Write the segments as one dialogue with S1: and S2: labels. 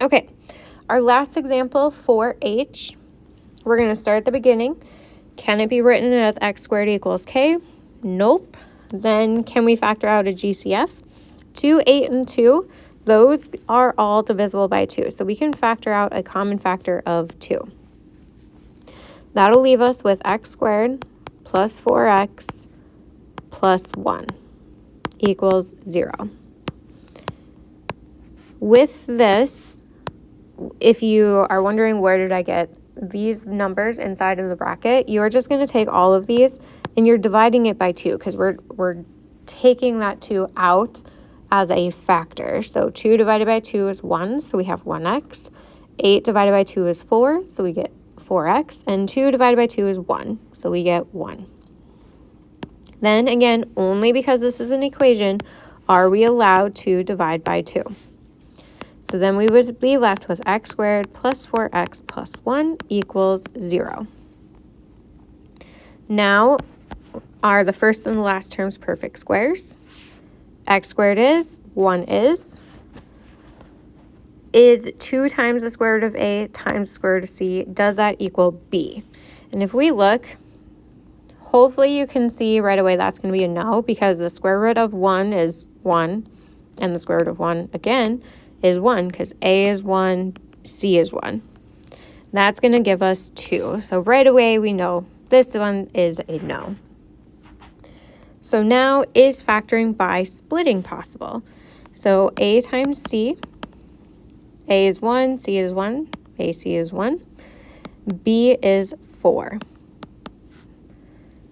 S1: Okay, our last example for H, we're going to start at the beginning. Can it be written as x squared equals k? Nope. Then can we factor out a GCF? 2, 8, and 2, those are all divisible by 2. So we can factor out a common factor of 2. That'll leave us with x squared plus 4x plus 1 equals 0. With this, if you are wondering where did I get these numbers inside of the bracket, you are just going to take all of these and you're dividing it by 2 because we're taking that 2 out as a factor. So 2 divided by 2 is 1, so we have 1x. 8 divided by 2 is 4, so we get 4x. And 2 divided by 2 is 1, so we get 1. Then again, only because this is an equation are we allowed to divide by 2. So then we would be left with x squared plus 4x plus 1 equals 0. Now, are the first and the last terms perfect squares? X squared is, 1 is 2 times the square root of a times the square root of c, does that equal b? And if we look, hopefully you can see right away that's going to be a no, because the square root of 1 is 1, and the square root of 1, again, is 1, because a is 1, c is 1. That's going to give us 2. So right away we know this one is a no. So now, is factoring by splitting possible? So a times c, a is 1, c is 1, ac is 1, b is 4.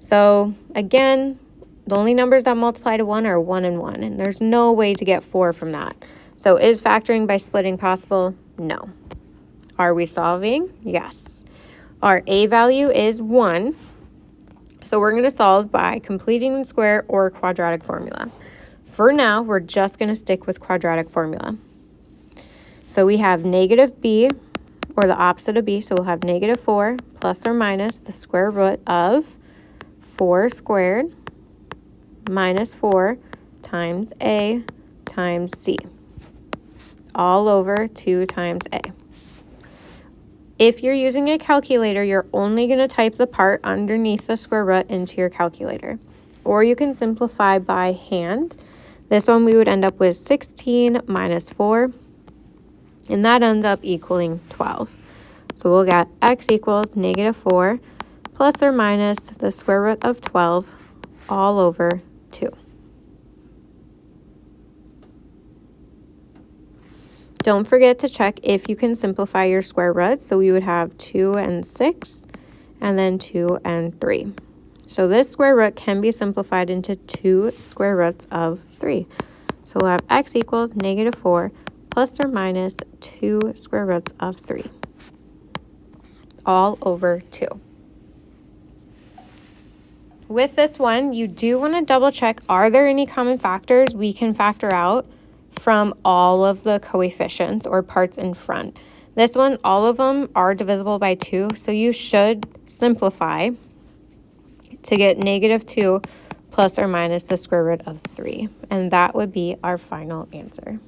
S1: So again, the only numbers that multiply to 1 are 1 and 1, and there's no way to get 4 from that. So is factoring by splitting possible? No. Are we solving? Yes. Our a value is 1, so we're going to solve by completing the square or quadratic formula. For now, we're just going to stick with quadratic formula. So we have negative b, or the opposite of b, so we'll have negative 4 plus or minus the square root of 4 squared minus 4 times a times c, all over 2 times a. If you're using a calculator, you're only going to type the part underneath the square root into your calculator. Or you can simplify by hand. This one we would end up with 16 minus 4, and that ends up equaling 12. So we'll get x equals negative 4 plus or minus the square root of 12 all over 2. Don't forget to check if you can simplify your square roots. So we would have 2 and 6, and then 2 and 3. So this square root can be simplified into 2 square roots of 3. So we'll have x equals negative 4 plus or minus 2 square roots of 3, all over 2. With this one, you do want to double check, are there any common factors we can factor out from all of the coefficients or parts in front? This one, all of them are divisible by 2, so you should simplify to get negative 2 plus or minus the square root of 3, and that would be our final answer.